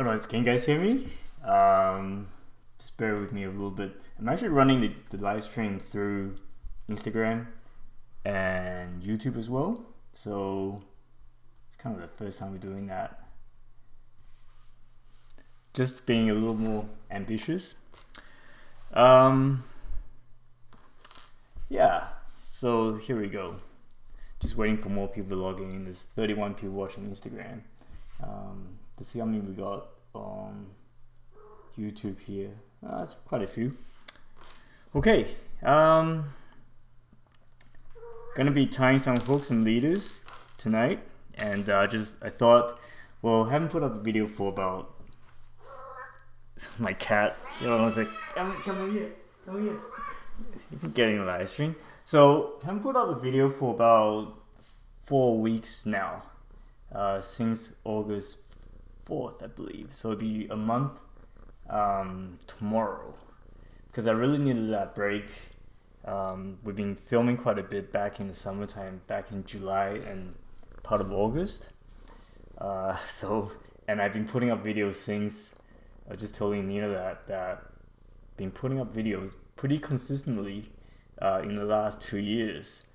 Alright, can you guys hear me? Just bear with me a little bit. I'm actually running the live stream through Instagram and YouTube as well. So it's kind of the first time we're doing that. Just being a little more ambitious. Yeah, so here we go. Just waiting for more people to log in. There's 31 people watching Instagram. Let's see how many we got on YouTube here. That's quite a few. Okay, gonna be tying some hooks and leaders tonight, and I thought, well, I haven't put up a video for about. This is my cat. Yo, I was like, come here. You can get in the live stream. So I haven't put up a video for about 4 weeks now, since August 4th, I believe. So it'll be a month tomorrow, because I really needed that break. We've been filming quite a bit back in the summertime, back in July and part of August. And I've been putting up videos since. I was just telling Nina that been putting up videos pretty consistently in the last 2 years.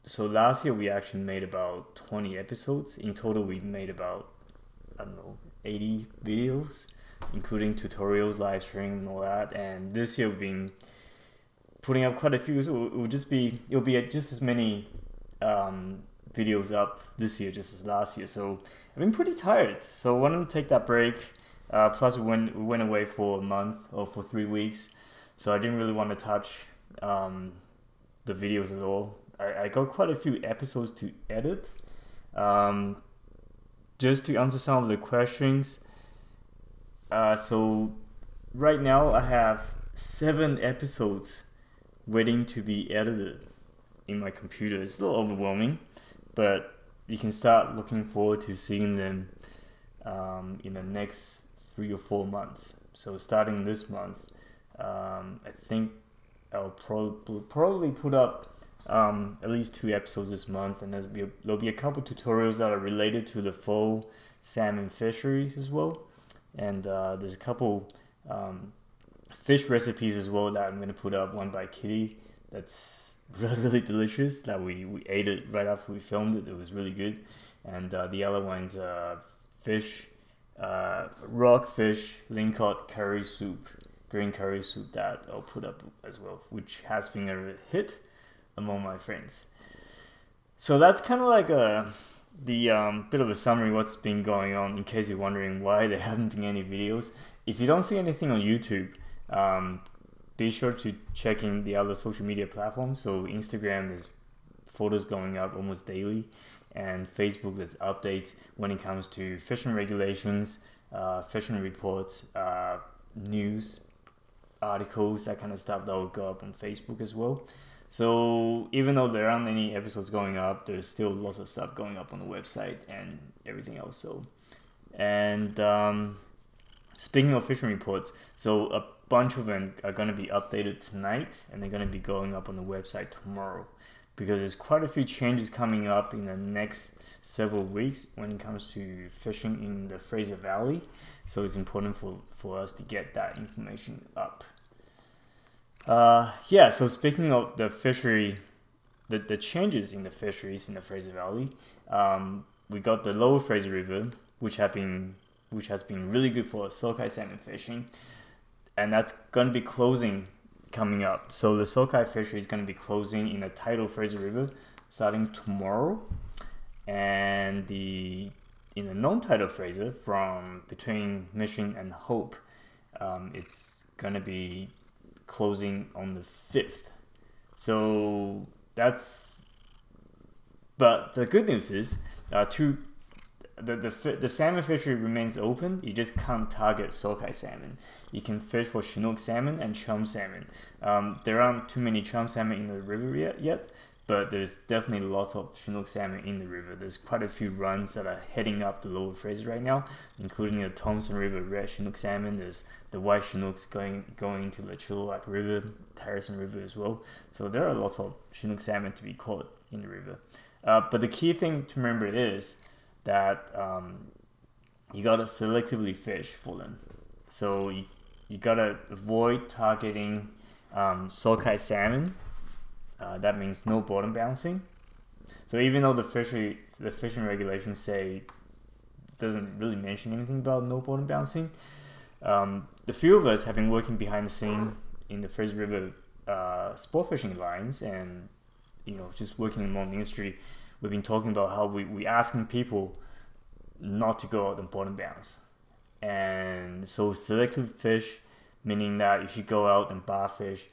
So last year we actually made about 20 episodes. In total we made about, I don't know, 80 videos, including tutorials, live stream and all that. And this year we've been putting up quite a few, so it'll be just as many videos up this year just as last year. So I've been pretty tired, so I wanted to take that break. Plus we went away for a month or for 3 weeks, so I didn't really want to touch the videos at all. I got quite a few episodes to edit, just to answer some of the questions. So right now I have 7 episodes waiting to be edited in my computer. It's a little overwhelming, but you can start looking forward to seeing them in the next 3 or 4 months. So starting this month, I think I'll probably put up at least 2 episodes this month, and there'll be a couple tutorials that are related to the fall salmon fisheries as well, and there's a couple fish recipes as well that I'm going to put up. One by Kitty that's really delicious, that we ate it right after we filmed it. It was really good. And the other one's rockfish lingcod curry soup, green curry soup, that I'll put up as well, which has been a hit among my friends. So that's kind of like the bit of a summary what's been going on, in case you're wondering why there haven't been any videos. If you don't see anything on YouTube, be sure to check in the other social media platforms. So Instagram, there's photos going up almost daily, and Facebook, there's updates when it comes to fishing regulations, fishing reports, news articles, that kind of stuff that will go up on Facebook as well. So even though there aren't any episodes going up, there's still lots of stuff going up on the website and everything else. So, and speaking of fishing reports, so a bunch of them are going to be updated tonight, and they're going to be going up on the website tomorrow, because there's quite a few changes coming up in the next several weeks when it comes to fishing in the Fraser Valley. So it's important for us to get that information up. Yeah, so speaking of the fishery, the changes in the fisheries in the Fraser Valley, we got the lower Fraser River, which has been really good for sockeye salmon fishing, and that's going to be closing coming up. So the sockeye fishery is going to be closing in the tidal Fraser River starting tomorrow, and in the non-tidal Fraser, from between Mission and Hope, it's going to be closing on the 5th. So but the good news is the salmon fishery remains open. You just can't target sockeye salmon. You can fish for Chinook salmon and chum salmon. There aren't too many chum salmon in the river yet, but there's definitely lots of Chinook salmon in the river. There's quite a few runs that are heading up the lower Fraser right now, including the Thompson River red Chinook salmon. There's the white Chinooks going to the Chilliwack River, Harrison River as well. So there are lots of Chinook salmon to be caught in the river. But the key thing to remember is that you gotta selectively fish for them. So you gotta avoid targeting sockeye salmon. That means no bottom bouncing. So even though the fishing regulations say doesn't really mention anything about no bottom bouncing, the few of us have been working behind the scene in the Fraser River sport fishing lines, and just working among the industry. We've been talking about how we asking people not to go out and bottom bounce. And so selective fish, meaning that you should go out and bar fish,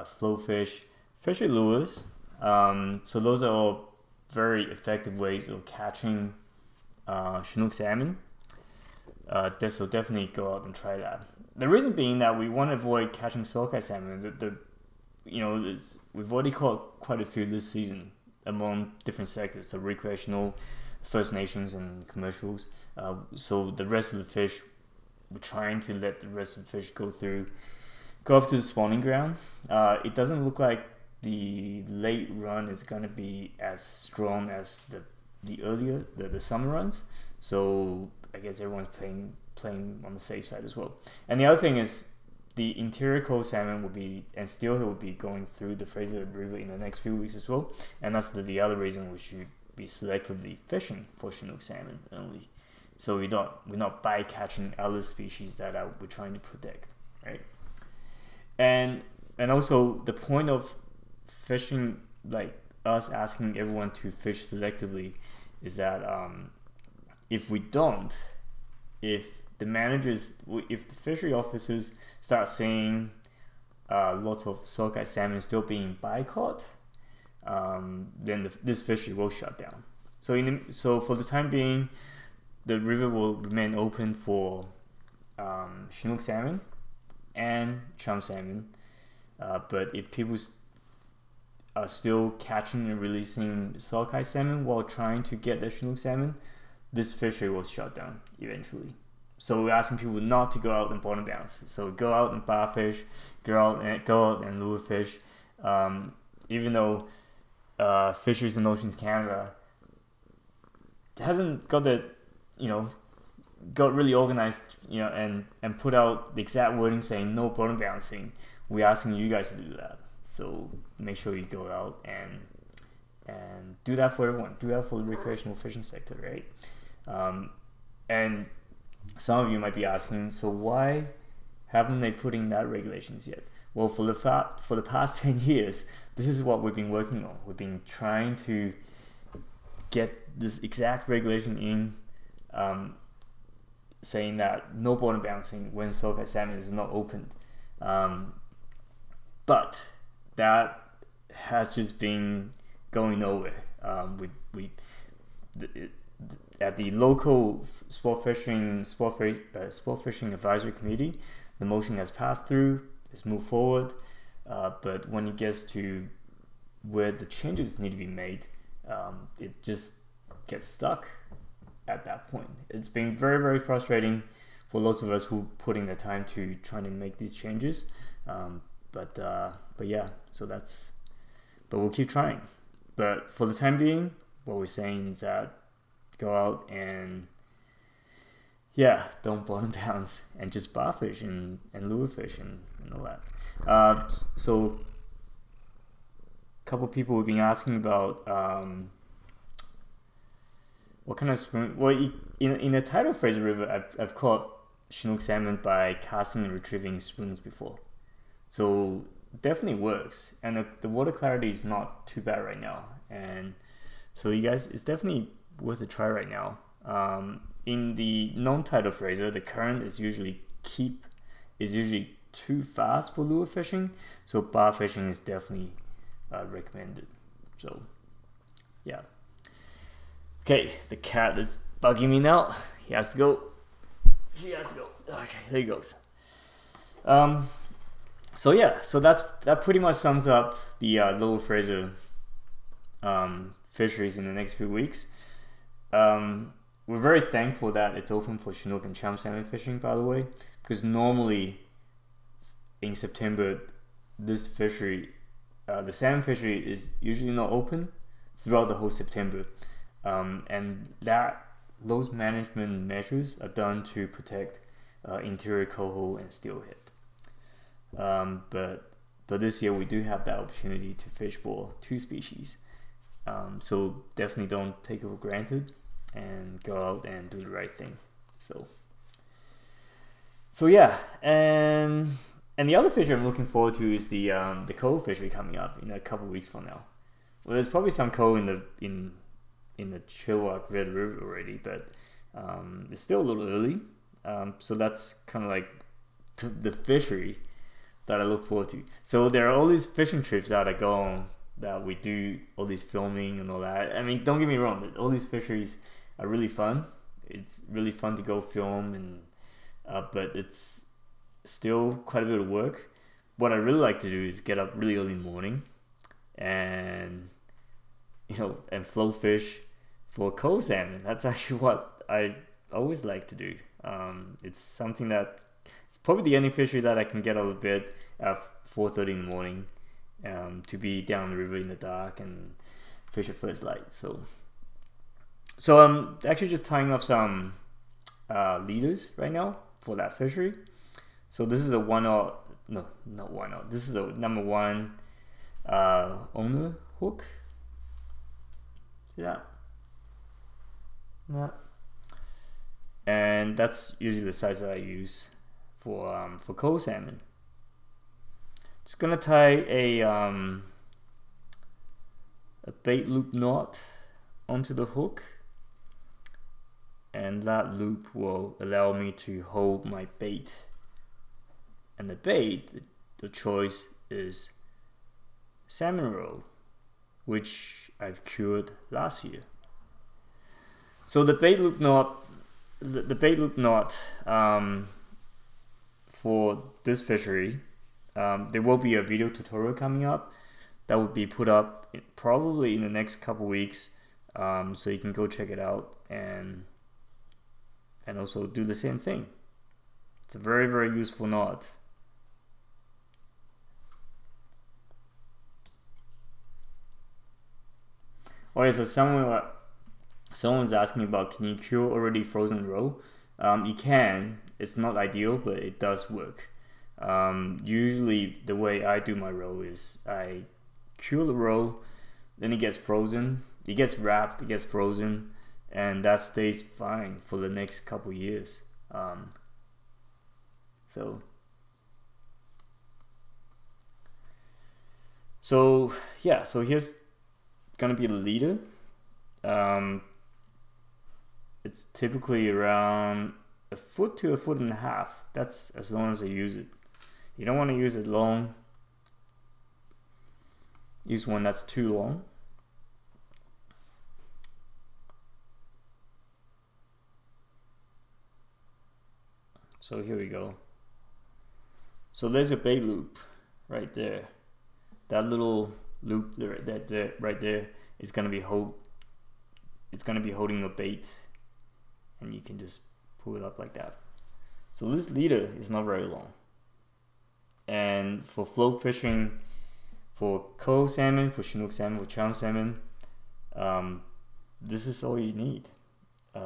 flow fish, fish with lures. So those are all very effective ways of catching Chinook salmon. So definitely go out and try that. The reason being that we want to avoid catching sockeye salmon. We've already caught quite a few this season among different sectors, so recreational, First Nations, and commercials. So the rest of the fish, we're trying to let the rest of the fish go up to the spawning ground. It doesn't look like the late run is going to be as strong as the summer runs. So I guess everyone's playing on the safe side as well. And the other thing is the interior coast salmon will be, and steelhead will be going through the Fraser River in the next few weeks as well. And that's the other reason we should be selectively fishing for Chinook salmon only. So we're not bycatching other species that we're trying to protect, right? And also the point of fishing, like us asking everyone to fish selectively, is that if the fishery officers start seeing lots of sockeye salmon still being bycaught, then this fishery will shut down. So for the time being, the river will remain open for Chinook salmon and chum salmon. But if people are still catching and releasing sockeye salmon while trying to get the Chinook salmon, this fishery will shut down eventually. So we're asking people not to go out and bottom bounce. So go out and bar fish, go out and lure fish. Even though Fisheries and Oceans Canada hasn't got got really organized, and put out the exact wording saying no bottom bouncing, we're asking you guys to do that. So make sure you go out and do that for everyone. Do that for the recreational fishing sector, right? And some of you might be asking, so why haven't they put in that regulations yet? Well, for the past 10 years, this is what we've been working on. We've been trying to get this exact regulation in, saying that no bottom bouncing when sockeye salmon is not opened. But that has just been going nowhere. At the local sport fishing advisory committee, the motion has passed through. It's moved forward, but when it gets to where the changes need to be made, it just gets stuck at that point. It's been very, very frustrating for lots of us who put in the time to try to make these changes. But yeah, but we'll keep trying. But for the time being, what we're saying is that go out and don't bottom bounce and just bar fish and lure fish and all that. So a couple people have been asking about what kind of spoon. Well, in the tidal Fraser River, I've caught Chinook salmon by casting and retrieving spoons before. So definitely works, and the water clarity is not too bad right now. And so you guys, it's definitely worth a try right now. In the non-tidal Fraser, the current is usually too fast for lure fishing, so bar fishing is definitely recommended. So yeah. Okay, the cat is bugging me now. He has to go. She has to go. Okay, there he goes. So yeah, so that pretty much sums up the Lower Fraser fisheries in the next few weeks. We're very thankful that it's open for Chinook and chum salmon fishing, by the way, because normally in September, this fishery, the salmon fishery, is usually not open throughout the whole September, and that those management measures are done to protect interior coho and steelhead. But this year we do have that opportunity to fish for 2 species. So definitely don't take it for granted and go out and do the right thing. So yeah, and the other fishery I'm looking forward to is the coho fishery coming up in a couple weeks from now. Well, there's probably some coho in the Chilliwack River already, but it's still a little early. So that's kind of like the fishery that I look forward to. So there are all these fishing trips that I go on, that we do all this filming and all that. I mean, don't get me wrong, all these fisheries are really fun. It's really fun to go film, and but it's still quite a bit of work. What I really like to do is get up really early in the morning and and float fish for coho salmon. That's actually what I always like to do. It's something that it's probably the only fishery that I can get a little bit at 4:30 in the morning, to be down the river in the dark and fish at first light. So I'm actually just tying up some leaders right now for that fishery. So this is a 1/0, no, not 1/0. This is a number 1 owner hook. See that? Yeah. And that's usually the size that I use for coho salmon. Just gonna tie a bait loop knot onto the hook, and that loop will allow me to hold my bait. And the bait, the choice is salmon roe, which I've cured last year. So the bait loop knot, for this fishery, there will be a video tutorial coming up that will be put up probably in the next couple weeks, so you can go check it out and also do the same thing. It's a very, very useful knot. Okay, so someone's asking about, can you cure already frozen roe? You can. It's not ideal, but it does work. Usually the way I do my roe is I cure the roe, then it gets frozen, it gets wrapped, it gets frozen, and that stays fine for the next couple years. So yeah, so here's gonna be the leader. It's typically around 1 foot to 1.5 feet. That's as long as I use it. You don't want to use it long. Use one that's too long. So here we go. So there's a bait loop right there. That little loop right there is gonna be holding a bait, and you can just pull it up like that. So this leader is not very long. And for float fishing, for coho salmon, for Chinook salmon, for chum salmon, this is all you need.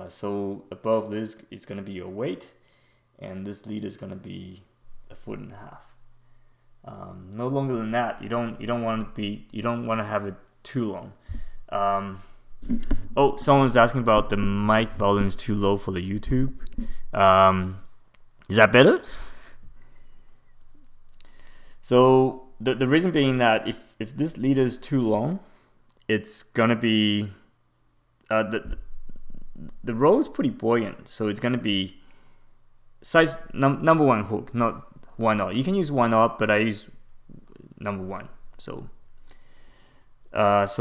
So above this is gonna be your weight, and this leader is gonna be 1.5 feet. No longer than that. You don't want to have it too long. Oh, someone's asking about the mic volume is too low for the YouTube. Is that better? So the reason being that if this leader is too long, it's gonna be the roe is pretty buoyant, so it's gonna be size number 1 hook, not 1/0. You can use 1/0, but I use number 1. So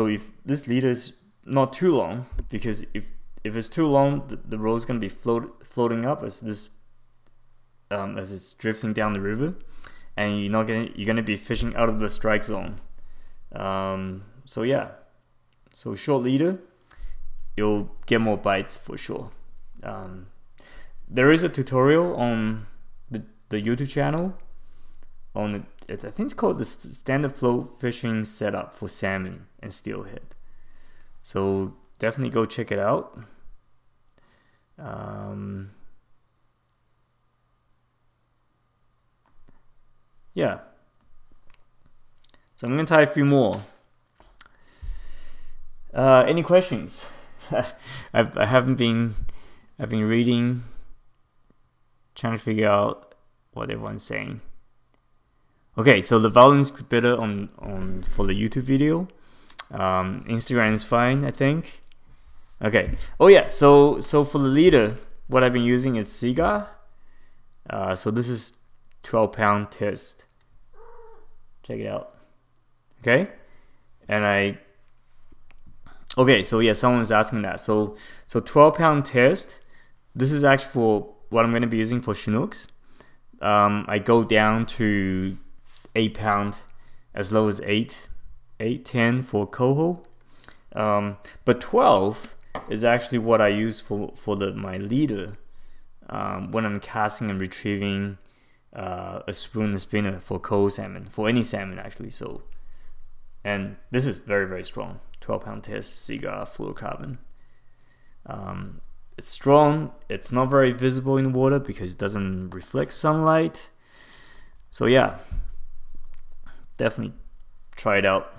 if this leader is not too long, because if it's too long, the roe is gonna be floating up as it's drifting down the river, and you're gonna be fishing out of the strike zone. So yeah, so short leader, you'll get more bites for sure. There is a tutorial on the YouTube channel on I think it's called the standard float fishing setup for salmon and steelhead. So definitely go check it out. Yeah. So I'm gonna try a few more. Any questions? I've been reading, trying to figure out what everyone's saying. Okay, so the volume's better on for the YouTube video. Instagram is fine, I think. Okay. Oh yeah. So for the leader, what I've been using is Cigar. So this is 12-pound test. Check it out. Okay. And okay, so yeah, someone was asking that. So 12-pound test. This is actually for what I'm going to be using for Chinooks. I go down to 8-pound, as low as 10 for coho. But 12 is actually what I use for my leader when I'm casting and retrieving a spoon and spinner for coho salmon, for any salmon actually. So, and this is very, very strong. 12-pound test, Cigar fluorocarbon. It's strong. It's not very visible in water because it doesn't reflect sunlight. So yeah, definitely try it out.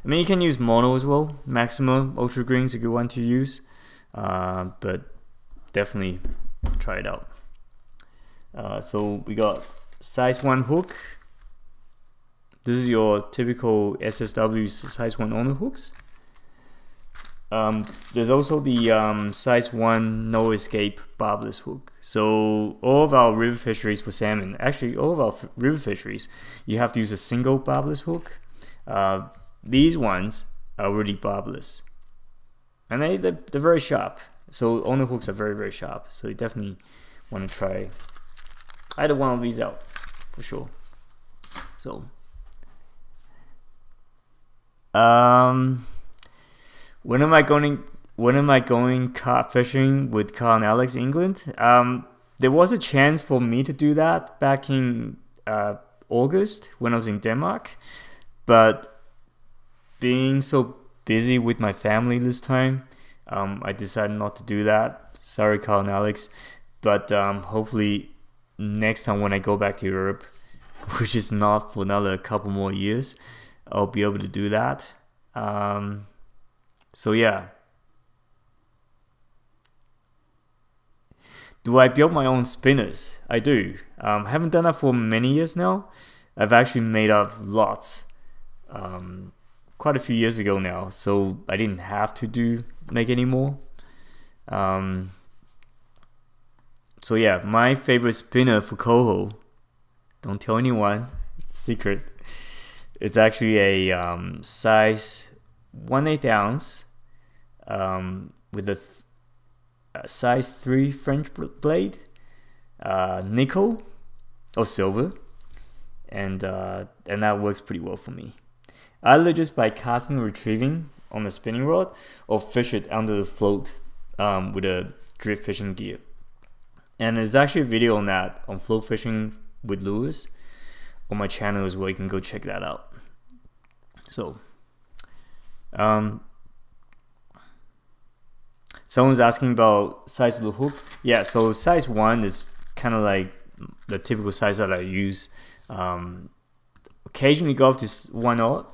I mean, you can use mono as well. Maxima Ultra Green is a good one to use, but definitely try it out. So we got size 1 hook. This is your typical SSW size 1 owner hooks. There's also the size 1 no escape barbless hook. So all of our river fisheries for salmon, actually all of our river fisheries, you have to use a single barbless hook. These ones are really barbless, and they're very sharp. So owner hooks are very, very sharp. So you definitely want to try either one of these out for sure. So when am I going carp fishing with Carl and Alex England? There was a chance for me to do that back in August when I was in Denmark, but being so busy with my family this time, I decided not to do that. Sorry, Carl and Alex, but hopefully next time when I go back to Europe, which is not for another couple more years, I'll be able to do that. So yeah. Do I build my own spinners? I do. I haven't done that for many years now. I've actually made up lots quite a few years ago now, so I didn't have to make any more. So yeah, my favorite spinner for coho, don't tell anyone, it's a secret. It's actually a size 1/8 ounce with a size 3 French blade, nickel or silver, and that works pretty well for me. Either just by casting and retrieving on the spinning rod, or fish it under the float with a drift fishing gear. And there's actually a video on that, on float fishing with lures, on my channel as well. You can go check that out. So, someone's asking about size of the hook. Yeah, so size 1 is kind of like the typical size that I use. Occasionally go up to 1/0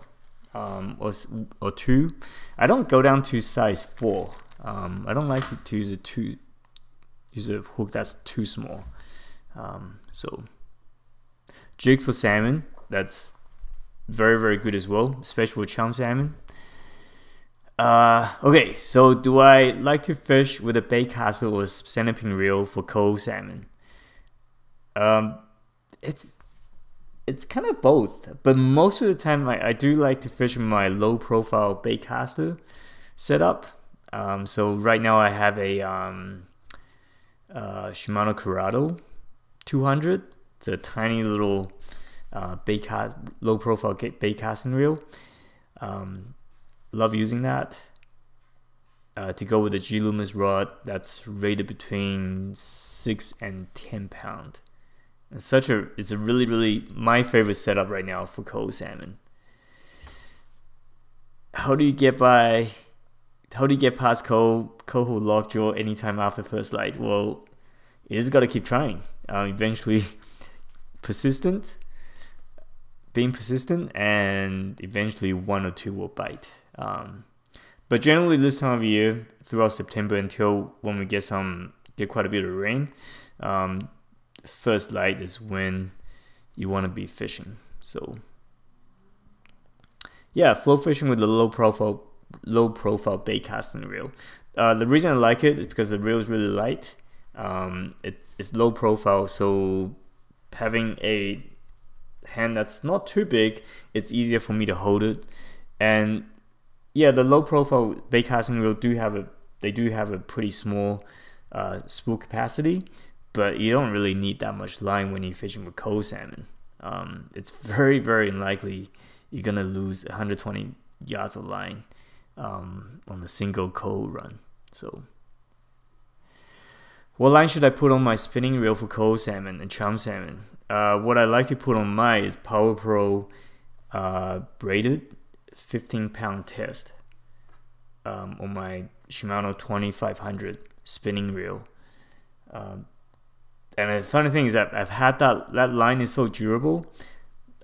or 2. I don't go down to size 4. I don't like to use a hook that's too small. So jig for salmon, that's very, very good as well, especially for chum salmon. Okay, so do I like to fish with a bait caster or a centerpin reel for coho salmon? It's kind of both, but most of the time I do like to fish with my low profile bait caster setup. So right now I have a Shimano Curado 200. It's a tiny little low profile bait casting reel. Love using that to go with a G Loomis rod that's rated between 6 and 10 pound. It's a really, really my favorite setup right now for coho salmon. How do you get by how do you get past coho lockjaw anytime after first light? Well, you just gotta keep trying. Eventually, being persistent, and eventually one or two will bite. But generally, this time of year, throughout September until when we get quite a bit of rain, first light is when you want to be fishing. So yeah, flow fishing with a low profile bait casting reel. The reason I like it is because the reel is really light. It's low profile, so having a hand that's not too big, it's easier for me to hold it. And yeah, the low profile bait casting reel do have a pretty small spool capacity, but you don't really need that much line when you're fishing with coho salmon. It's very, very unlikely you're gonna lose 120 yards of line on a single coho run. So what line should I put on my spinning reel for coho salmon and chum salmon? What I like to put on mine is Power Pro braided 15-pound test on my Shimano 2500 spinning reel. And the funny thing is that I've had that line is so durable.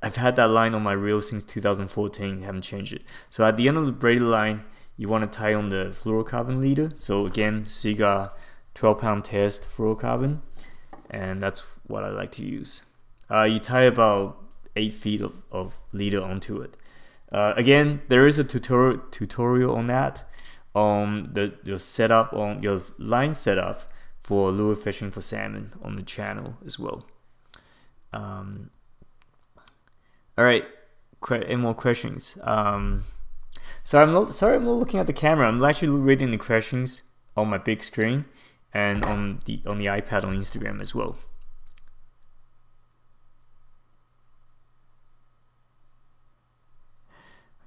I've had that line on my reel since 2014, haven't changed it. So at the end of the braided line, you want to tie on the fluorocarbon leader. So again, Cigar 12-pound test fluorocarbon, and that's what I like to use. You tie about 8 feet of leader onto it. Again, there is a tutorial on that, your line setup for lure fishing for salmon on the channel as well. All right, any more questions? So I'm not looking at the camera. I'm actually reading the questions on my big screen and on the iPad on Instagram as well.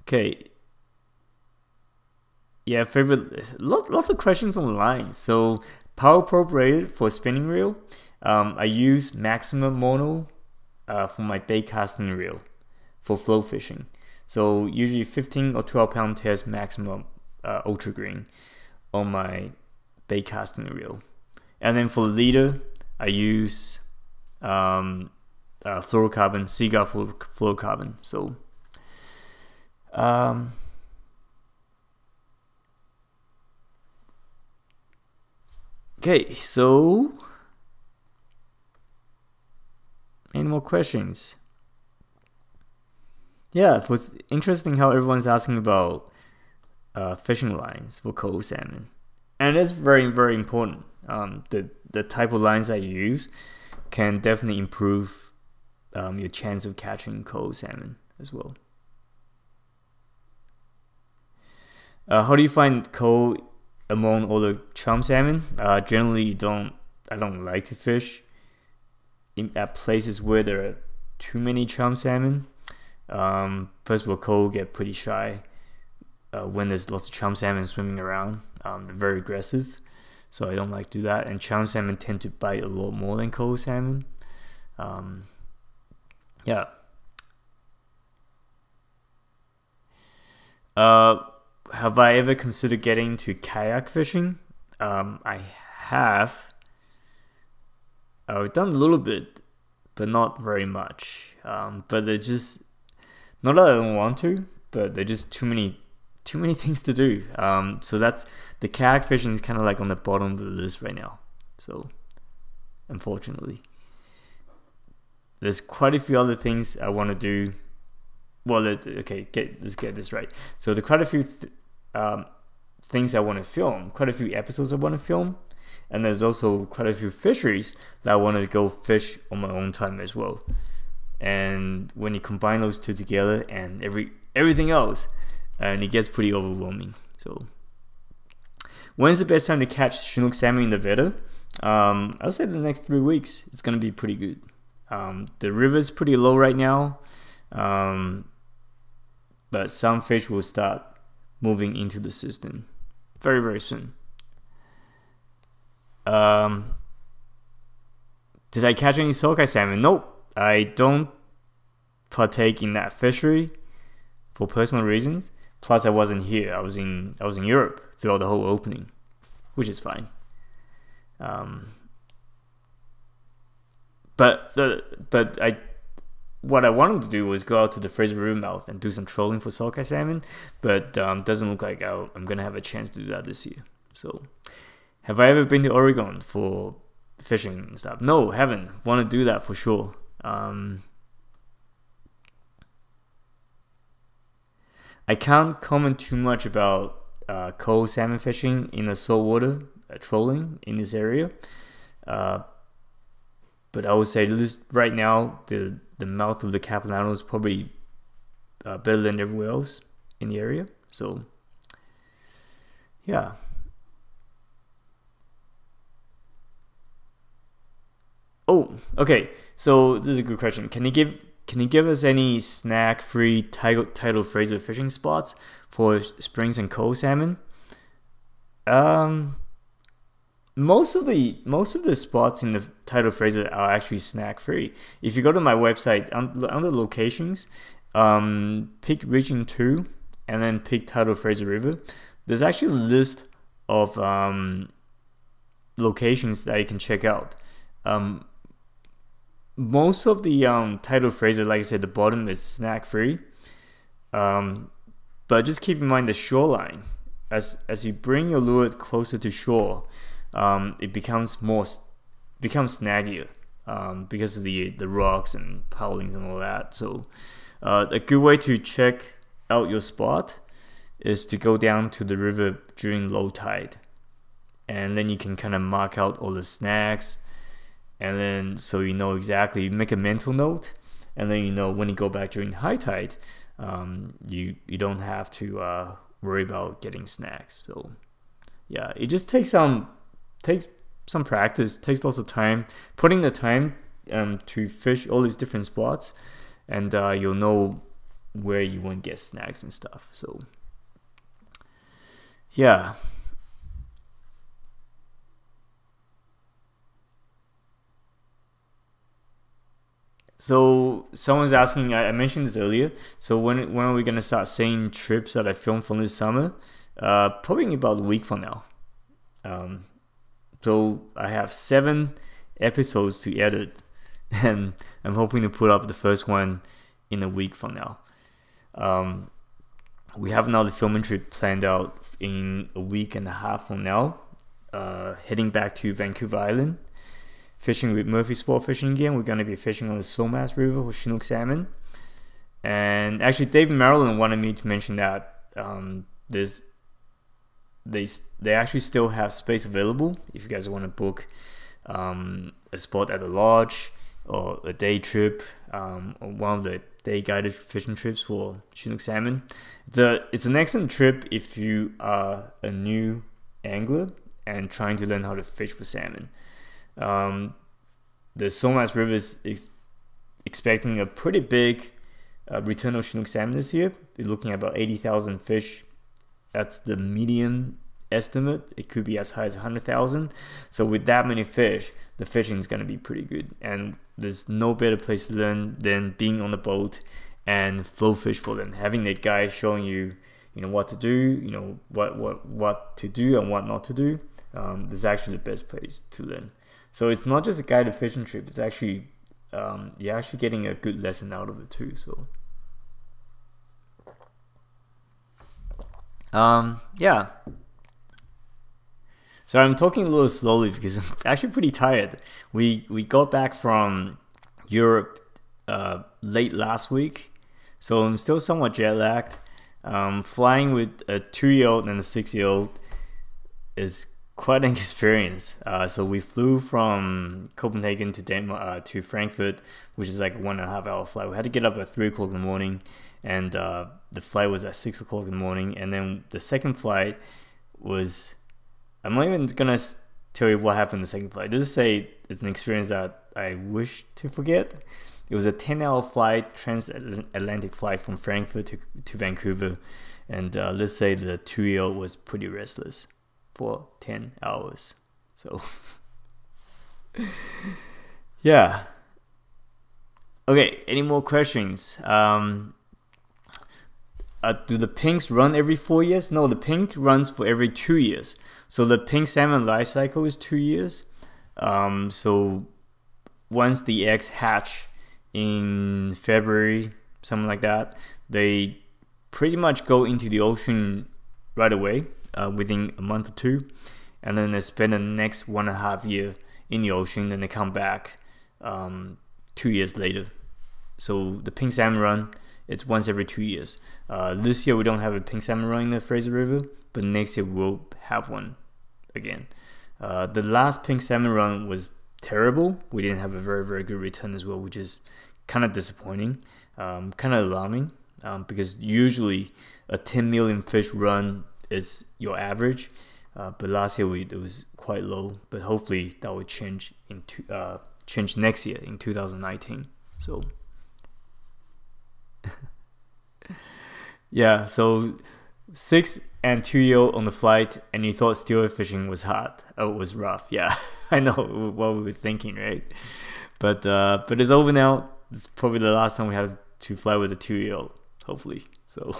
Okay. Yeah, lots of questions online. So Power Pro braided for spinning reel. I use maximum mono for my bait casting reel for flow fishing. So usually 15 or 12-pound test maximum ultra green on my bait casting reel. And then for the leader, I use fluorocarbon, Cigar fluorocarbon. So okay, so any more questions? Yeah, it was interesting how everyone's asking about fishing lines for coho salmon, and it's very, very important. The type of lines that you use can definitely improve your chance of catching coho salmon as well. How do you find coho among all the chum salmon? Generally, I don't like to fish at places where there are too many chum salmon. First of all, coho get pretty shy when there's lots of chum salmon swimming around. They're very aggressive, so I don't like to do that. And chum salmon tend to bite a lot more than coho salmon. Yeah. Have I ever considered getting to kayak fishing? I have. I've done a little bit, but not very much. But they're just, not that I don't want to, but they're just too many things to do. So that's, the kayak fishing is kind of like on the bottom of the list right now. So unfortunately, there's quite a few other things I want to do. Well, okay, let's get this right. So there are quite a few things I want to film, quite a few episodes I want to film, and there's also quite a few fisheries that I want to go fish on my own time as well. And when you combine those two together and everything else, and it gets pretty overwhelming. So when's the best time to catch Chinook salmon in the Veda? I would say the next 3 weeks. It's gonna be pretty good. The river's pretty low right now, but some fish will start moving into the system very, very soon. Did I catch any sockeye salmon? Nope. I don't partake in that fishery for personal reasons, Plus, I wasn't here. I was in Europe throughout the whole opening, which is fine. But what I wanted to do was go out to the Fraser River mouth and do some trolling for sockeye salmon, but doesn't look like I'm gonna have a chance to do that this year. So, have I ever been to Oregon for fishing and stuff? No, haven't. Want to do that for sure. I can't comment too much about cold salmon fishing in the saltwater trolling in this area, but I would say right now the mouth of the Capilano is probably better than everywhere else in the area. So yeah. Oh, okay. So this is a good question. Can you give us any snack-free tidal Fraser fishing spots for springs and cold salmon? Most of the spots in the tidal Fraser are actually snack-free. If you go to my website under locations, pick Region 2 and then pick tidal Fraser River. There's actually a list of locations that you can check out. Most of the tidal Fraser, like I said, the bottom is snack free, but just keep in mind the shoreline. As you bring your lure closer to shore, it becomes snaggier because of the rocks and pilings and all that. So a good way to check out your spot is to go down to the river during low tide, and then you can kind of mark out all the snags. And then, so you know exactly, you make a mental note, and then you know when you go back during high tide, you don't have to worry about getting snacks. So, yeah, it just takes some practice, takes lots of time, putting the time to fish all these different spots, and you'll know where you want to get snacks and stuff. So, yeah. So someone's asking, I mentioned this earlier, so when are we gonna start seeing trips that I filmed from this summer? Probably in about a week from now. So I have 7 episodes to edit, and I'm hoping to put up the first one in a week from now. We have another filming trip planned out in a week and a half from now, heading back to Vancouver Island. Fishing with Murphy Sport Fishing again. We're going to be fishing on the Salmon River for Chinook salmon. And actually, Dave and Marilyn wanted me to mention that they actually still have space available if you guys want to book a spot at the lodge or a day trip, or one of the day guided fishing trips for Chinook salmon. It's an excellent trip if you are a new angler and trying to learn how to fish for salmon. The Salmon River is expecting a pretty big return of Chinook salmon this year. We're looking at about 80,000 fish. That's the median estimate. It could be as high as 100,000. So with that many fish, the fishing is going to be pretty good. And there's no better place to learn than being on the boat and flow fish for them. Having that guy showing you, what to do, what to do and what not to do. This is actually the best place to learn. So it's not just a guided fishing trip. It's actually you're actually getting a good lesson out of it too. So yeah. So I'm talking a little slowly because I'm actually pretty tired. We got back from Europe late last week, so I'm still somewhat jet lagged. Flying with a 2-year-old and a 6-year-old is quite an experience. So we flew from Copenhagen to Denmark to Frankfurt, which is like a 1.5 hour flight. We had to get up at 3 o'clock in the morning, and the flight was at 6 o'clock in the morning. And then the second flight was, I'm not even gonna tell you what happened in the second flight. Just say it's an experience that I wish to forget. It was a 10-hour flight, transatlantic flight from Frankfurt to Vancouver, and let's say the 2-year-old was pretty restless for 10 hours. So yeah. Okay, any more questions? do the pinks run every 4 years? No, the pink runs for every 2 years. So the pink salmon life cycle is 2 years. So once the eggs hatch in February, something like that, they pretty much go into the ocean right away, within a month or two, and then they spend the next 1.5 years in the ocean, then they come back 2 years later. So the pink salmon run, it's once every 2 years. This year we don't have a pink salmon run in the Fraser River, but next year we'll have one again. The last pink salmon run was terrible. We didn't have a very, very good return as well, which is kind of disappointing, kind of alarming, because usually a 10 million fish run is your average, but last year it was quite low. But hopefully that will change change next year in 2019. So yeah, so 6 and 2 year on the flight, and you thought steelhead fishing was hard. Oh, it was rough. Yeah, I know what we were thinking, right? But it's over now. It's probably the last time we have to fly with a 2 year old, hopefully. So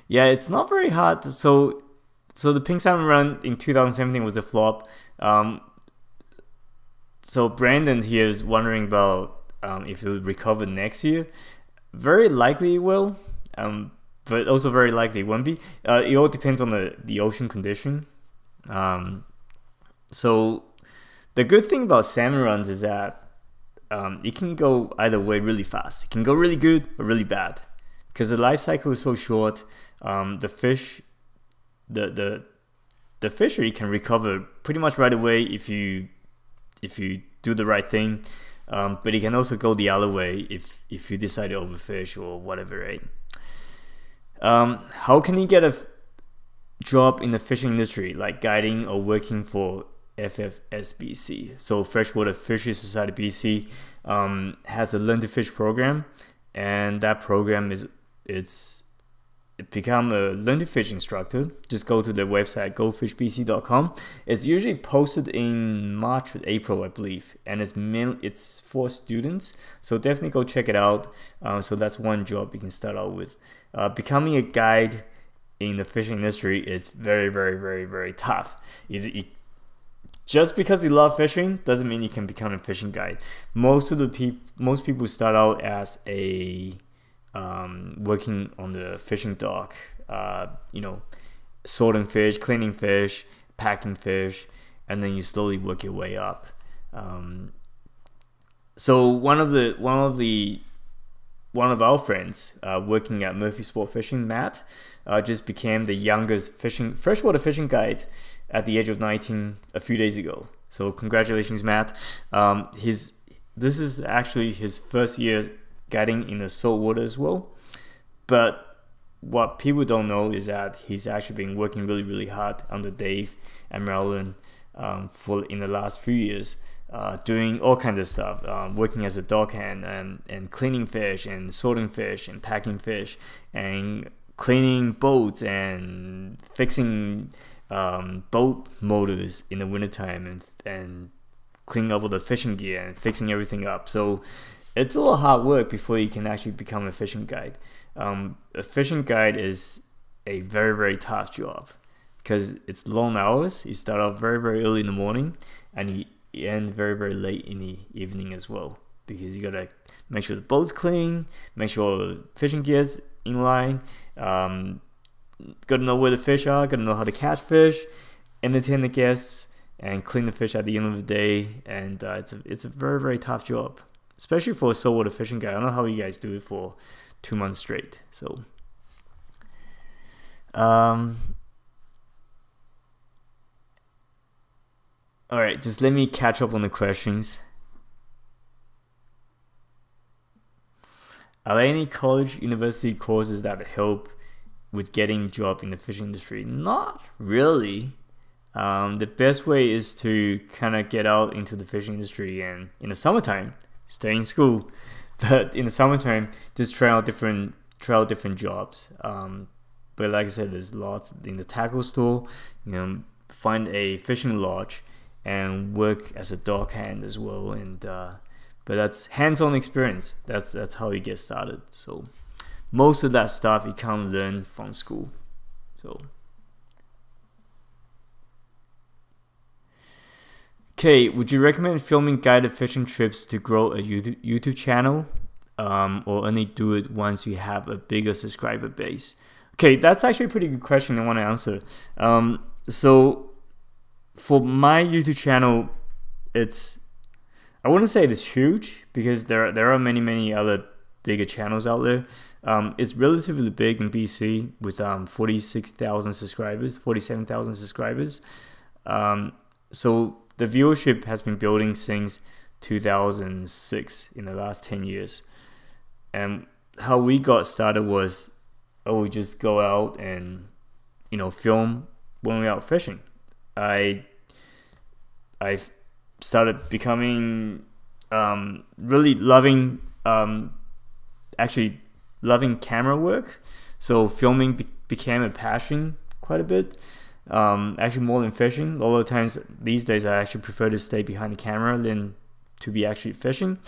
yeah, it's not very hard. So the pink salmon run in 2017 was a flop. So Brandon here is wondering about if it will recover next year. Very likely it will, but also very likely it won't be. It all depends on the ocean condition. So the good thing about salmon runs is that it can go either way really fast. It can go really good or really bad, because the life cycle is so short. The fish, the fishery can recover pretty much right away if you do the right thing. But it can also go the other way if you decide to overfish or whatever, right? How can you get a job in the fishing industry, like guiding or working for FFSBC? So Freshwater Fisheries Society BC has a Learn to Fish program, and that program become a Learn to Fish instructor. Just go to the website gofishbc.com. It's usually posted in March or April, I believe, and it's for students, so definitely go check it out. So that's one job you can start out with. Becoming a guide in the fishing industry is very, very, very, very tough. Just because you love fishing doesn't mean you can become a fishing guide. Most people start out as a working on the fishing dock, sorting fish, cleaning fish, packing fish, and then you slowly work your way up. So one of our friends working at Murphy Sport Fishing, Matt, just became the youngest freshwater fishing guide at the age of 19 a few days ago. So congratulations, Matt. This is actually his first year guiding in the salt water as well. But what people don't know is that he's actually been working really, really hard under Dave and Marilyn in the last few years, doing all kinds of stuff, working as a dockhand and cleaning fish and sorting fish and packing fish and cleaning boats and fixing boat motors in the wintertime and cleaning up all the fishing gear and fixing everything up. So it's a lot of hard work before you can actually become a fishing guide. A fishing guide is a very, very tough job because it's long hours. You start off very, very early in the morning and you end very, very late in the evening as well, because you gotta make sure the boat's clean, make sure the fishing gear's in line, gotta know where the fish are, gotta know how to catch fish, entertain the guests, and clean the fish at the end of the day. And it's a very, very tough job, especially for a saltwater fishing guy. I don't know how you guys do it for 2 months straight. So all right, just let me catch up on the questions. Are there any college, university courses that help with getting a job in the fishing industry? Not really. The best way is to kind of get out into the fishing industry, and in the summertime, stay in school. But in the summertime, just try out different jobs. But like I said, there's lots in the tackle store. Find a fishing lodge and work as a dockhand as well, and but that's hands-on experience. That's how you get started. So most of that stuff you can't learn from school. So okay, would you recommend filming guided fishing trips to grow a YouTube channel, or only do it once you have a bigger subscriber base? Okay, that's actually a pretty good question I want to answer. So for my YouTube channel, I wouldn't say it's huge, because there are many other bigger channels out there. It's relatively big in BC with 47,000 subscribers. So the viewership has been building since 2006, in the last 10 years. And how we got started was, we just go out and film when we're out fishing. I started becoming really loving camera work. So filming became a passion quite a bit. Actually more than fishing. A lot of times these days I actually prefer to stay behind the camera than to be actually fishing,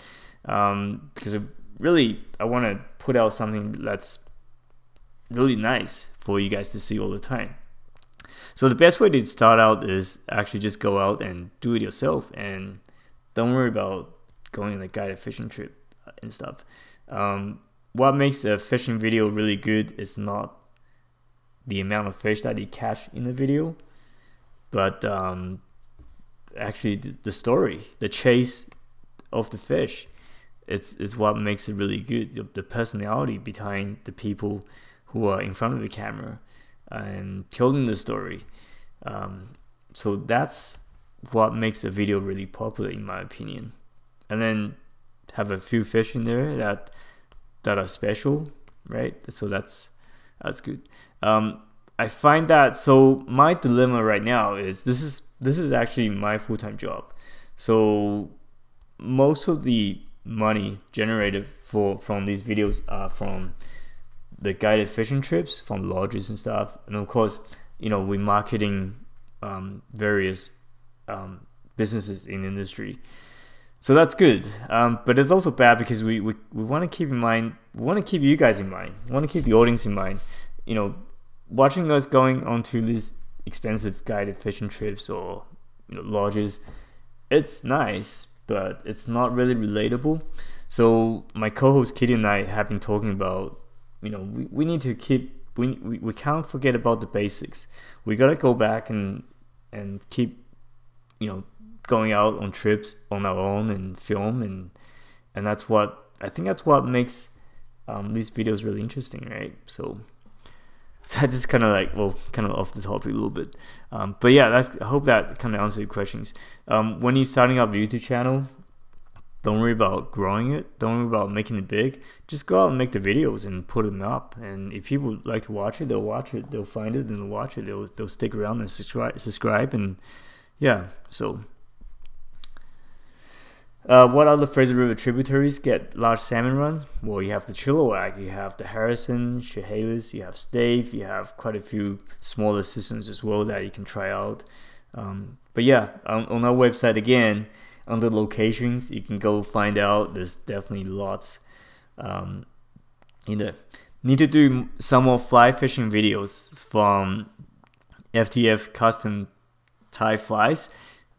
because I want to put out something that's really nice for you guys to see all the time. So the best way to start out is actually just go out and do it yourself, and don't worry about going on a guided fishing trip and stuff. What makes a fishing video really good is not the amount of fish that you catch in the video, but actually the story, the chase of the fish. It's what makes it really good. The personality behind the people who are in front of the camera and telling the story. So that's what makes a video really popular, in my opinion. And then have a few fish in there that are special, right? So that's good. I find that, so my dilemma right now is this is actually my full-time job. So most of the money generated from these videos are from the guided fishing trips, from lodges and stuff. And of course, we're marketing various businesses in the industry. So that's good, but it's also bad because we want to keep in mind, we want to keep you guys in mind, we want to keep the audience in mind. Watching us going onto these expensive guided fishing trips or lodges, it's nice, but it's not really relatable. So my co-host Kitty and I have been talking about, we need to keep, we can't forget about the basics. We gotta go back and keep going out on trips on our own and film, and that's what I think that's what makes these videos really interesting, right? So I just kind of off the topic a little bit, but yeah, I hope that kind of answers your questions. When you're starting up a YouTube channel, don't worry about growing it, don't worry about making it big. Just go out and make the videos and put them up, and if people like to watch it, they'll watch it, they'll find it and they'll watch it, they'll stick around and subscribe, and yeah. So what other Fraser River tributaries get large salmon runs? Well, you have the Chilliwack, you have the Harrison, Chehalis, you have Stave, you have quite a few smaller systems as well that you can try out. But yeah, on our website again, under locations, you can go find out. There's definitely lots in there. Need to do some more fly fishing videos from FTF Custom Thai Flies.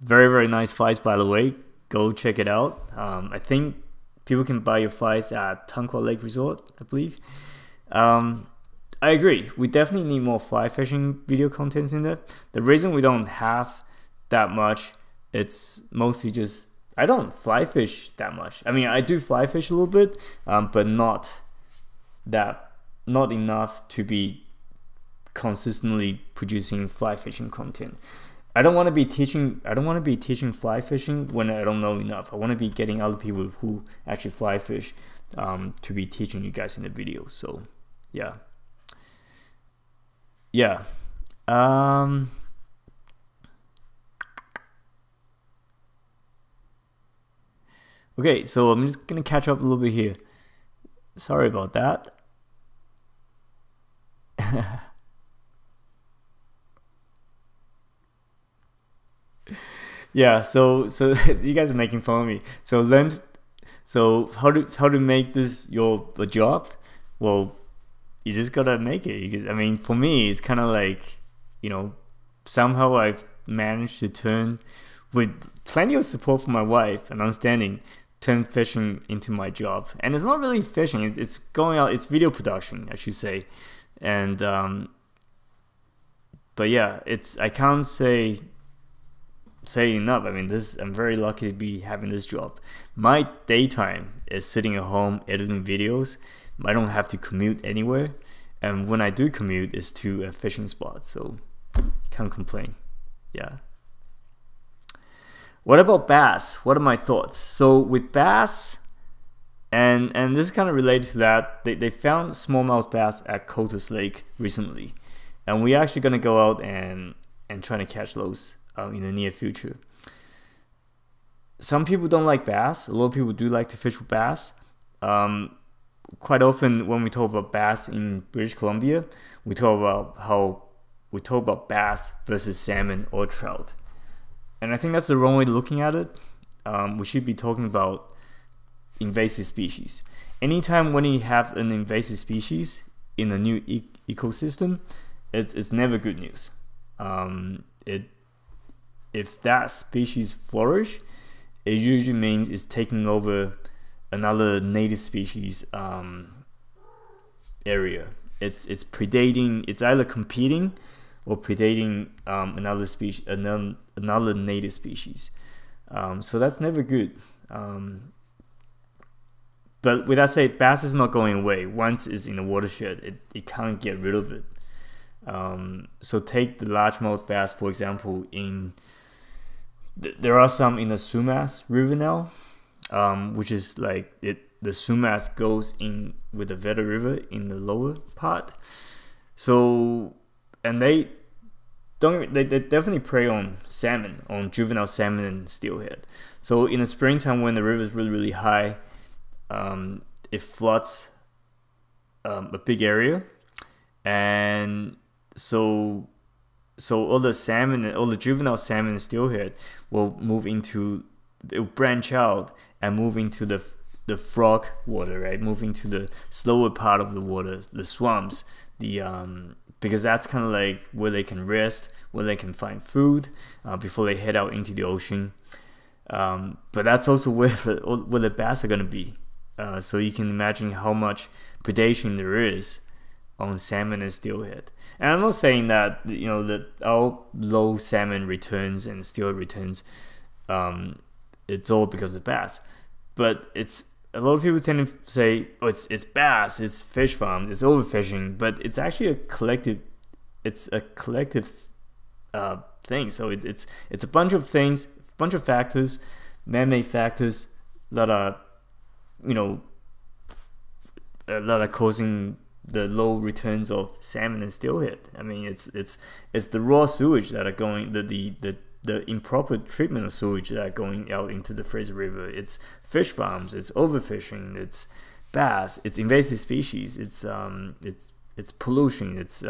Very, very nice flies, by the way. Go check it out. I think people can buy your flies at Tangkwa Lake Resort, I believe. I agree. We definitely need more fly fishing video contents in there. The reason we don't have that much, it's mostly just I don't fly fish that much. I mean, I do fly fish a little bit, but not enough to be consistently producing fly fishing content. I don't want to be teaching fly fishing when I don't know enough. I want to be getting other people who actually fly fish to be teaching you guys in the video. So yeah. Okay, so I'm just gonna catch up a little bit here. Sorry about that. Yeah, so you guys are making fun of me. So So how to make this a job? Well, you just gotta make it. Because I mean, for me, it's kind of like, you know, somehow I've managed to turn, with plenty of support from my wife and understanding, turn fishing into my job. And it's not really fishing; it's going out. It's video production, I should say. And but yeah, I can't say enough. I mean, I'm very lucky to be having this job. My daytime is sitting at home editing videos. I don't have to commute anywhere, and when I do commute, it's to a fishing spot, so can't complain. Yeah. What about bass? What are my thoughts? So with bass, and this is kind of related to that, they found smallmouth bass at Coulter's Lake recently, and we're actually gonna go out and try to catch those in the near future. Some people don't like bass. A lot of people do like to fish with bass. Quite often when we talk about bass in British Columbia, we talk about bass versus salmon or trout. And I think that's the wrong way of looking at it. We should be talking about invasive species. Anytime when you have an invasive species in a new ecosystem, it's never good news. If that species flourish, it usually means it's taking over another native species area. It's predating. It's either competing or predating another species, another native species. So that's never good. But with that said, bass is not going away. Once it's in a watershed, it can't get rid of it. So take the largemouth bass, for example. There are some in the Sumas River now, which is like the Sumas goes in with the Veda River in the lower part. So, and they definitely prey on salmon, on juvenile salmon and steelhead. So in the springtime when the river is really, really high, it floods a big area, and so all the salmon, all the juvenile salmon and steelhead will branch out and move into the frog water, right? Move into the slower part of the water, the swamps, because that's kind of like where they can rest, where they can find food before they head out into the ocean. But that's also where the bass are going to be. So you can imagine how much predation there is on salmon and steelhead. And I'm not saying that, you know, that our low salmon returns and steelhead returns, it's all because of bass. But a lot of people tend to say, oh, it's bass, it's fish farms, it's overfishing, but it's actually a collective thing. So it's a bunch of things, a bunch of factors, man-made factors that are, you know, that are causing the low returns of salmon and steelhead. I mean, it's the raw sewage that are going, the improper treatment of sewage that are going out into the Fraser River. It's fish farms, it's overfishing, it's bass, it's invasive species, it's pollution, it's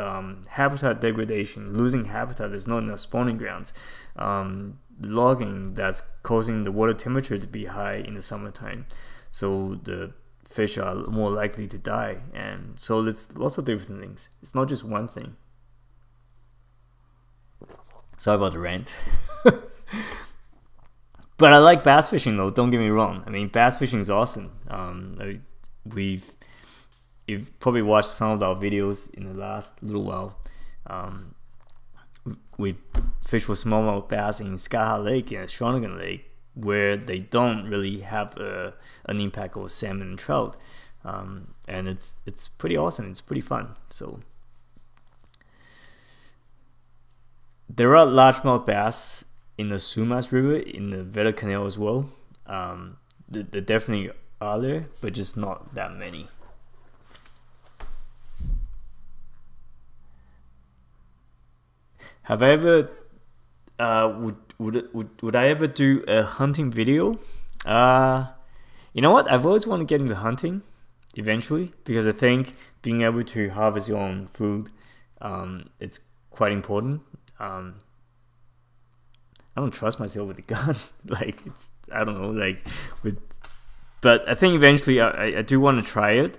habitat degradation, losing habitat. There's not enough spawning grounds. Logging that's causing the water temperature to be high in the summertime, so the fish are more likely to die. And so it's lots of different things. It's not just one thing. Sorry about the rant. But I like bass fishing though, don't get me wrong. I mean, bass fishing is awesome. You've probably watched some of our videos in the last little while. We fish for smallmouth bass in Skaha Lake and Shawnigan Lake, where they don't really have an impact of salmon and trout, and it's pretty awesome. It's pretty fun. So there are largemouth bass in the Sumas River, in the Veda Canal as well. There definitely are there, but just not that many. Have I ever would I ever do a hunting video? You know what? I've always wanted to get into hunting eventually, because I think being able to harvest your own food, it's quite important. I don't trust myself with a gun. Like, I don't know, like with But I think eventually I do want to try it.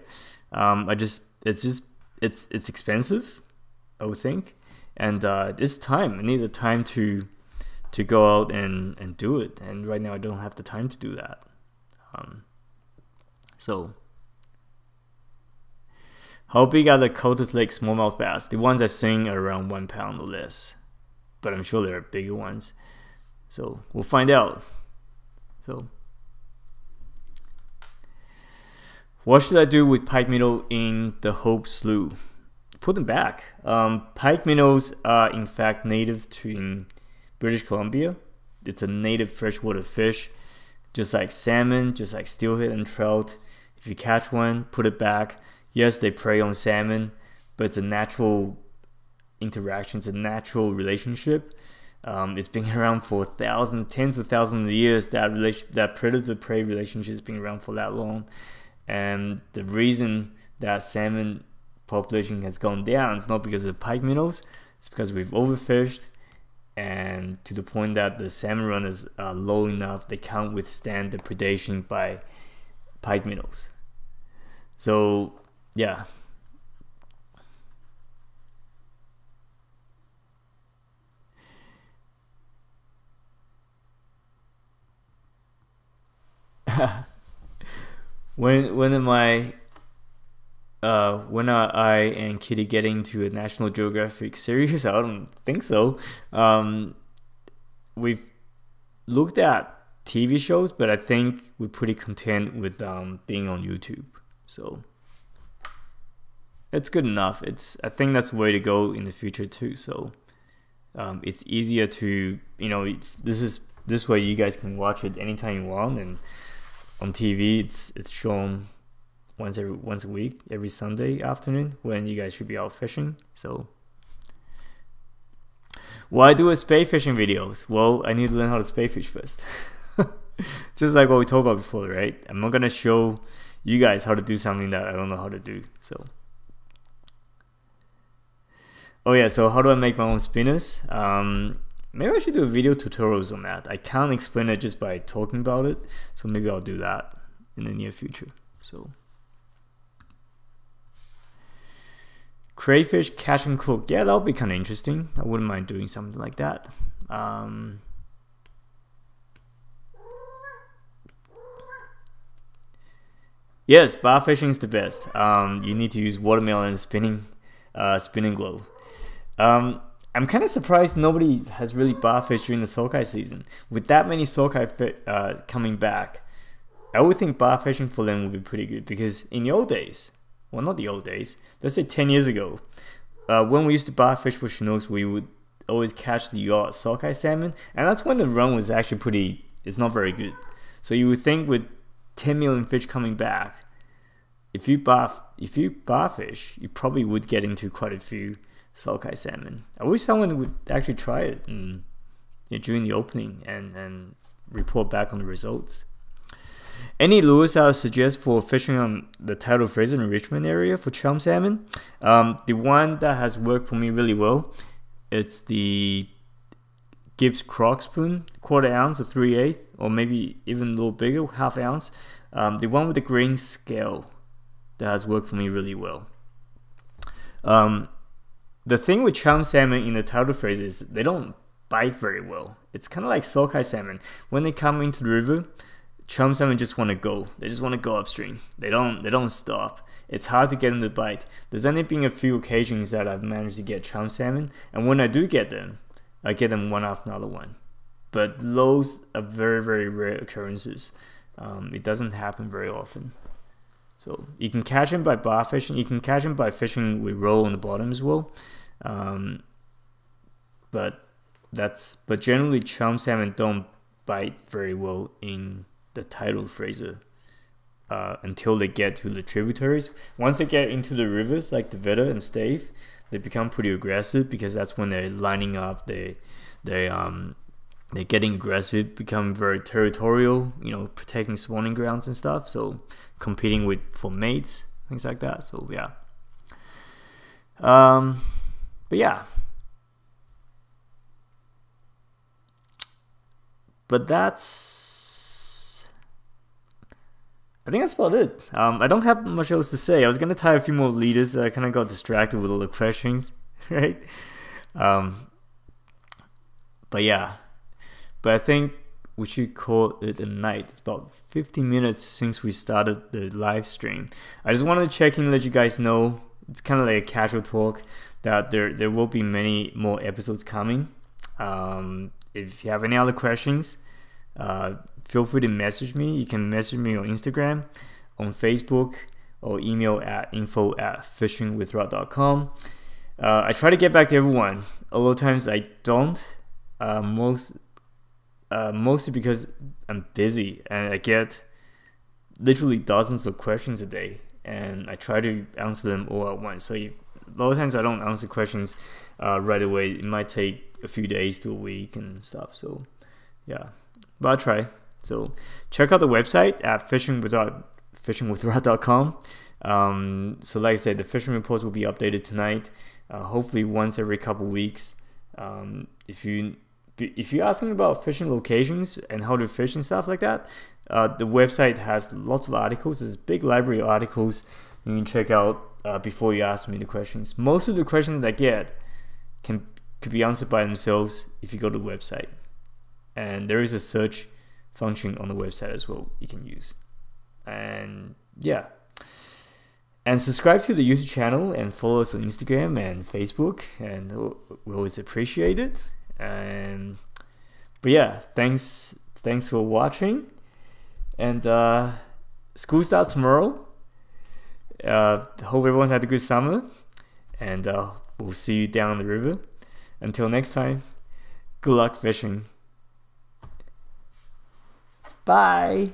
It's expensive, I would think, and it's time. I need the time to go out and do it. And right now I don't have the time to do that. So how big are the Cultus Lake smallmouth bass? The ones I've seen are around 1 pound or less, but I'm sure there are bigger ones. So we'll find out. So what should I do with pike minnow in the Hope Slough? Put them back. Pike minnows are in fact native to British Columbia. It's a native freshwater fish, just like salmon, just like steelhead and trout. If you catch one, put it back. Yes, they prey on salmon, but it's a natural interaction. It's a natural relationship. It's been around for thousands, tens of thousands of years. That predator-prey relationship has been around for that long. And the reason that salmon population has gone down is not because of pike minnows. It's because we've overfished, and to the point that the salmon runners are low enough they can't withstand the predation by pike minnows. So yeah. When are I and Kitty getting to a National Geographic series? I don't think so. We've looked at TV shows, but I think we're pretty content with being on YouTube. So it's good enough. I think that's the way to go in the future too. So it's easier to, this way you guys can watch it anytime you want, and on TV it's shown once a week, every Sunday afternoon when you guys should be out fishing. So why do a spay fishing videos? Well, I need to learn how to spay fish first. Just like what we talked about before, right? I'm not gonna show you guys how to do something that I don't know how to do. So oh yeah, so how do I make my own spinners? Maybe I should do a video tutorials on that. I can't explain it just by talking about it, so maybe I'll do that in the near future. So crayfish catch and cook, yeah, that'll be kind of interesting. I wouldn't mind doing something like that. Yes, bar fishing is the best. You need to use watermelon spinning glue. I'm kind of surprised nobody has really bar fished during the sockeye season. With that many sockeye coming back, I would think bar fishing for them would be pretty good, because in the old days, well, not the old days, let's say 10 years ago, when we used to bar fish for Chinooks, we would always catch the sockeye salmon, and that's when the run was actually it's not very good. So you would think with 10 million fish coming back, if you bar fish, you probably would get into quite a few sockeye salmon. I wish someone would actually try it during the opening and report back on the results. Any lures I would suggest for fishing on the tidal Fraser and Richmond area for chum salmon? The one that has worked for me really well, it's the Gibbs crock spoon, 1/4 ounce or 3/8, or maybe even a little bigger, 1/2 ounce. The one with the green scale that has worked for me really well. The thing with chum salmon in the tidal Fraser is they don't bite very well. It's kind of like sockeye salmon. When they come into the river, chum salmon just want to go. They just want to go upstream. They don't stop. It's hard to get them to bite. There's only been a few occasions that I've managed to get chum salmon, and when I do get them, I get them one after another one. But those are very, very rare occurrences. It doesn't happen very often. So you can catch them by bar fishing. You can catch them by fishing with roll on the bottom as well. But generally chum salmon don't bite very well in the tidal Fraser until they get to the tributaries. Once they get into the rivers like the Veta and Stave, they become pretty aggressive, because that's when they're lining up. They're getting aggressive, become very territorial, protecting spawning grounds and stuff. So competing for mates, things like that. So yeah. But yeah. But that's I think that's about it. I don't have much else to say. I was gonna tie a few more leaders. I kind of got distracted with all the questions, right? But yeah, but I think we should call it a night. It's about 15 minutes since we started the live stream. I just wanted to check in and let you guys know. It's kind of like a casual talk that there will be many more episodes coming. If you have any other questions, feel free to message me. You can message me on Instagram, on Facebook, or email at info@fishingwithrod.com. I try to get back to everyone. A lot of times I don't. Mostly because I'm busy and I get literally dozens of questions a day, and I try to answer them all at once. So a lot of times I don't answer questions right away. It might take a few days to a week and stuff. So yeah, but I'll try. So check out the website at fishingwithrod.com. So like I said, the fishing reports will be updated tonight, hopefully once every couple weeks. If you're asking about fishing locations and how to fish and stuff like that, the website has lots of articles. There's a big library of articles you can check out before you ask me the questions. Most of the questions that I get could be answered by themselves if you go to the website. And there is a search function on the website as well you can use. And yeah. And subscribe to the YouTube channel and follow us on Instagram and Facebook, and we always appreciate it. But yeah, thanks for watching, and school starts tomorrow. Hope everyone had a good summer, and we'll see you down the river. Until next time, good luck fishing. Bye.